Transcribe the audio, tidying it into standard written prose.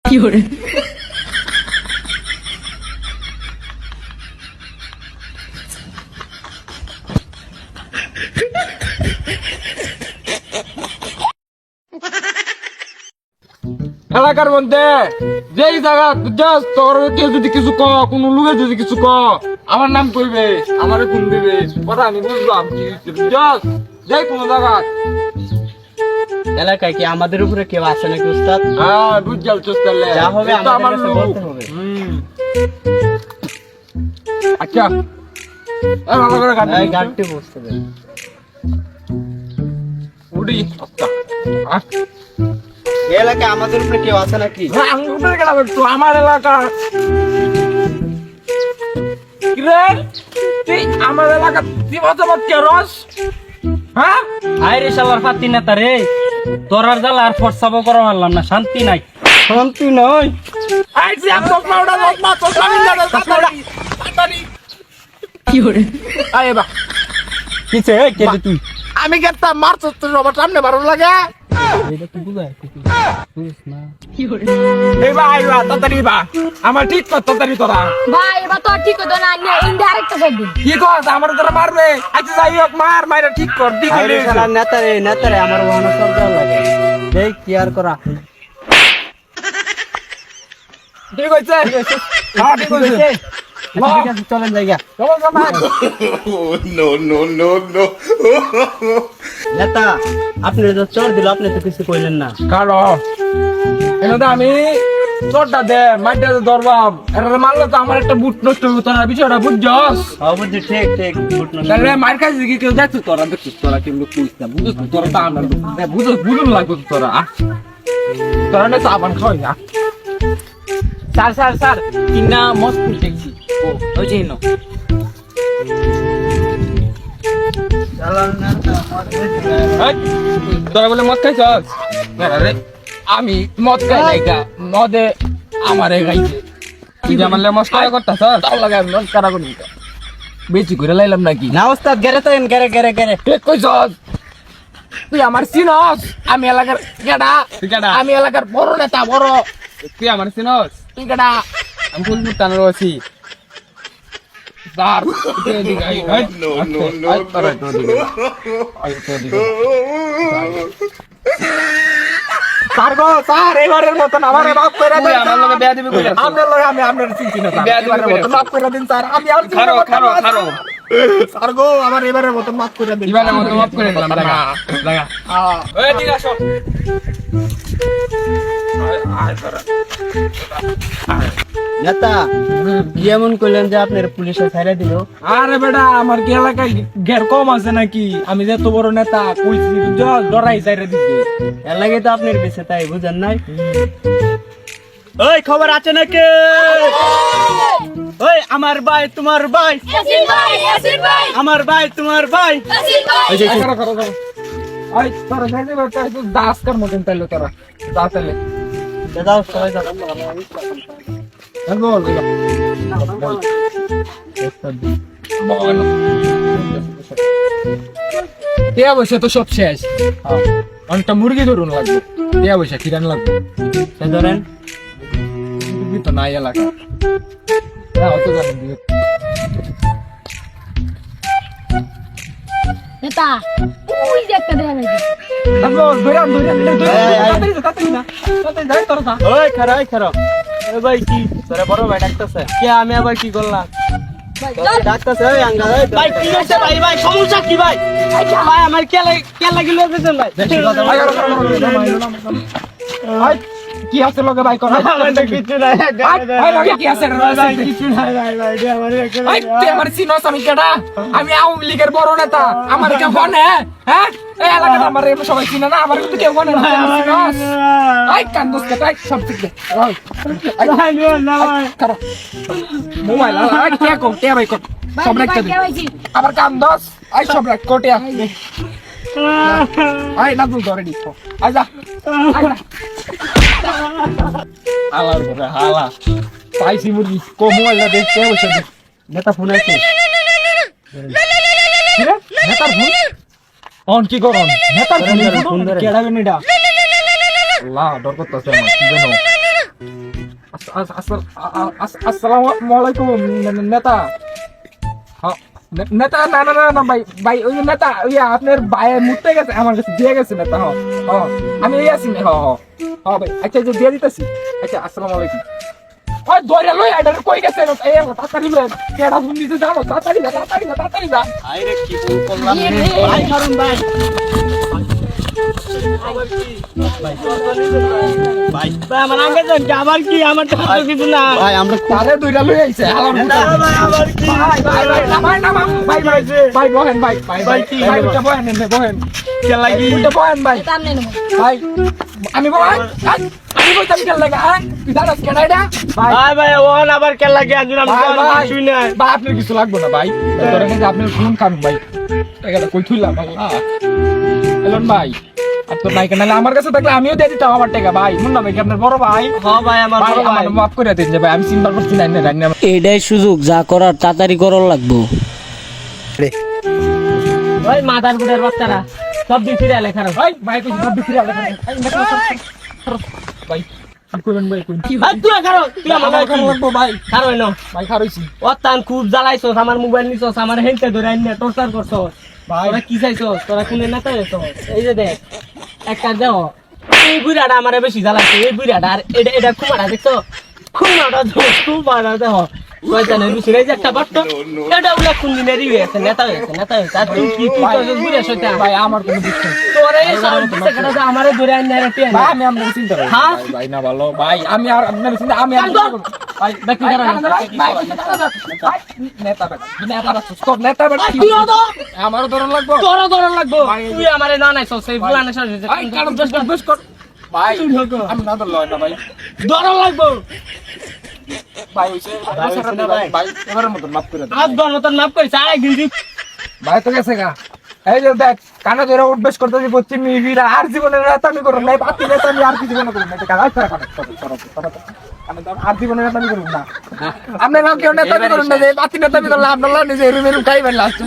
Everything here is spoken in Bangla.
কি করে এলাকার মধ্যে যেই জায়গা জাস্ট তোর কেউ যদি কিছু ক কোনো লোকের যদি কিছু ক আমার নাম কইবে আমারে ফোন দিবে কথা আমি বুঝলাম কি জাস্ট যাই কোনো জায়গা এলাকায় কি আমাদের উপরে কেউ আছে নাকি উস্তাদ? হ্যাঁ বুঝছাল চস্তালে যা হবে এটা আমার আমাদের কাছে লোক। বলতে হবে। আচ্ছা এই ভালো করে গান এই গানটি বসতে দেন। উড়ি আচ্ছা এই এলাকায় আমাদের উপরে কেউ আছে নাকি? আঙ্গুলের গেলাম একটু আমার এলাকা কিরে তুই আমার এলাকা দিবাজবাদ কে রস হ্যাঁ আয় রে শালার ফাতি নেতা রে, তোর আর জ্বালা আর ফরসাবো করা পারলাম না, শান্তি নাই। শান্তি নয়। আই সি আম তোমরা ওটা লোকমা তোমরা মিলে তাড়াতাড়ি কি করে আয় বা কিছে এই কে রে তুই? আমি কেতা মারছ তো সবার সামনে ভালো লাগে এটা তুই বুঝাই বুঝিস না। কি করে এই বা আই বা তাড়াতাড়ি বা আমার ঠিক কর তাড়াতাড়ি তোরা ভাই এবার তো ঠিক হতো না ইন্ডিয়া আরেকটা সাইড দিন কি কর আমার তোরা মারবে আচ্ছা যাই হোক মার মাইরা ঠিক কর ঠিক আরে শালা নেতা রে আমার ওখানে সব দেওয়া লাগে। দেখ কি আর করা। ঠিক হইছে হ্যাঁ ঠিক হইছে ঠিক আছে চলেন জায়গা। চলো সবাই নেতা আপনি তো চোর দিল, আপনি তো কিছু কইলেন না। কারো এনে আমি চোরটা দে মাইটা ধরবাম এটা মারলে তো আমার একটা বুট নষ্ট হতো না বিষয়টা বুঝছস অবশ্যই ঠিক ঠিক বুট নষ্ট। তাহলে মার কাছে কি কেউ যাচ্ছে তোরা দেখছিস তোরা কিন্তু কুইস না বুঝছিস তোরা তো আমরা বুঝুন লাগবে তোরা তোরা না সাবান খাওয়াই না স্যার কিনা মস্ত ফুল দেখছি। ও ওই যে নো এই, তোরা বলে মদ খাইছস আরে আমি মদ খাই নাই গা মদে আমারে খাইছে তুই যে আমার লে মস্করা করতাছস তাও লাগে আমি মস্করা করি না। বেশি করে লাইলাম নাকি না ওস্তাদ গেরে তো এন গেরে গেরে গেরে। ঠিক কইছস তুই আমার চিনস আমি এলাকার কেডা আমি এলাকার বড় নেতা বড় তুই আমার চিনস তুই কেডা আমি ফুলপুর টানার আছি দার তুই এদিকে আই আই আই তোরা তো দিকে আই তো দিকে স্যার গো স্যার এবারের মতন আমারে মাফ করে দেন আমার লগে বিয়া দিবি কইরা আপনার লগে আমি আপনার চিনছি না স্যার এবারের মতন মাফ করে দিন স্যার আমি আর খারো স্যার গো আমার এবারের মতন মাফ করে দিন এবারের মতন মাফ করে দিলাম লাগা লাগা ওই দিকে আসো আয় তোরা নেতা কি এমন কইলেন যে আপনার পুলিশে ছাইরা দিল? আরে বেটা আমার কি এলাকায় ঘের কম আছে নাকি আমি যে এত বড় নেতা কইছি ডরাই যাইরে দিতে এর লাগে তো আপনার বেঁচে তাই বুঝেন নাই। ওই খবর আছে নাকি? ওই আমার ভাই তোমার ভাই, ইয়াসিন ভাই আমার ভাই তোমার ভাই। ইয়াসিন ভাই ওই যে করো করো করো আই তোরা যাইতে বেটা একটু দাস কর মতন তাইলো তোরা যা তাইলে দাদা সবাই যাও। বল বল টিয়া বসে তো সব শেষ অনেকটা মুরগি ধরুন লাগবে টিয়া বসে কিরান লাগবে সে ধরেন মুরগি তো নাই এলাকা অত জানেন দিও নেতা ওই যে একটা দেখা যায় ওই খারা ওই ভাই কি তোরা বড় ভাই ডাকতেছে কে? আমি আবার কি করলাম? ডাকতেছে ওই আঙ্গা ওই ভাই কি হইছে ভাই? ভাই সমস্যা কি ভাই? ভাই আমার কে লাগিল বুঝছেন ভাই? কি আছে লগে ভাই কোন কিছু নাই কি আছে কিছু নাই ভাই আমার চিনস আমি কেডা আমি আওয়ামী লীগের বড় নেতা আমার কেউ গনে হ্যাঁ এই এলাকার আমার সবাই চিনে না আমার কিন্তু কেউ গনে না আই কান্দস কেটা সব ঠিক করো মোবাইল আই কে কো কে ভাই কো সব রাখতে দে আবার কান্দস আই সব রাখ কোটিয়া আই না তুই ধরে দিছ আই যা হালার করে হালা পাইছি মুরগি কো মোবাইল না দেখতে বসে নেতা ফোন আছে নেতার ফোন অন কি করন নেতার ফোন ফোন ধরে কেডা বেনিডা আল্লাহ ডর করতেছে আমার কি জানো আসসালামু আলাইকুম নেতা নেতা না না না না ভাই ভাই ওই নেতা ওই আপনার ভাইয়ের মুতে গেছে আমার কাছে দিয়ে গেছে নেতা আমি এই আছি ভাই আচ্ছা যে দিয়ে দিতেছি আচ্ছা আসসালামু আলাইকুম ওই দৌড়ে লই আইডার কই গেছে এই তাড়াতাড়ি কেডা ফোন দিতে যাও তাড়াতাড়ি যা আইরে কি ভুল করলাম রে ভাই কারণ ভাই ভাই আমার আগে আবার কি আমার তো কিছু না ভাই আমরা তারে দুইটা লই আইছে আলাম ভাই আবার কি ভাই বহেন ভাই কি বহেন কে লাগি বহেন ভাই সামনে নেবো ভাই আমি বহেন আমি বলতাম কেন লাগা হ্যাঁ তুই জানাস কেন এটা ভাই ভাই ওন আবার কে লাগে আজ আমি শুই না ভাই আপনার কিছু লাগবে না ভাই ধরেন যে আপনার ফোন কাম ভাই টাকাটা কই থইলাম ভাই এলন ভাই আর তো নাই কেন আমার কাছে থাকলে আমিও দিয়ে দিতাম আমার টাকা ভাই মুন্না ভাই কি আপনার বড় ভাই হ্যাঁ ভাই আমার ভাই বড় ভাই আমার মাফ করে দিন ভাই আমি চিন্তা করছি না রান্না এটাই সুযোগ যা করার তাড়াতাড়ি করার লাগবো। ওই মাদার গুড়ের বাচ্চারা সব দিন ফিরে এলে খারাপ ভাই কই সব বিক্রি আলে ভাই কইবেন ভাই কই তুই খারো তুই আমার লাগবো ভাই খারো এনো ভাই খারইছি অত্যান খুব জ্বালাইছস আমার মোবাইল নিছস আমার হেনতে ধরে আইনে টর্চার করছস ভাই তোরা কি চাইছস তোরা কোনে না চাইছস এই যে দেখ একটা দেও এই বুড়াটা আমারে বেশি জ্বালাইছে এই বুড়াটা আর এটা খুমাটা দেখছো খুমাটা খুমাটা দেহ শয়তানের বেশি এই যে একটা বাট্ট এটা উলা কোন দিনেরই হয়েছে নেতা হয়েছে আর তুই কি করছস বুড়া শয়তান ভাই আমার কোনো দুঃখ নেই তোরে এই সব দিতে আমারে ধরে আইনে রে টিয়া ভাই আমি আপনার চিন্তা করি হ্যাঁ? ভাই না ভালো ভাই আমি আর আপনার চিন্তা আমি আর ভাই দেখি খারাপ নেতা বেটা আমার ধরন লাগবো তোর লাগবো তুই আমারে না নাইছস সেই বুড়া নেছস ভাই কারণ বেশ কর ভাই আমি না তো লয় না ভাই দর লাগবো ভাই হইছে ভাই এবারের মত মাফ করে দাও আজ মতন মাপ করিস আরেক দিন দিস ভাই তো গেছে গা এই যে দেখ কানে ধরে উঠবেশ করতে যে বচ্চি মিহিরা আর জীবনে রাতামি করুন নাই বাতি রাতামি আর কি জীবনে করুন না এটা কাজ আর জীবনে রাতামি করুন না আপনারা কেউ নেতামি করুন না যে বাতি নেতামি করলে আপনারা নিজে রুমে খাইবেন লাস্ট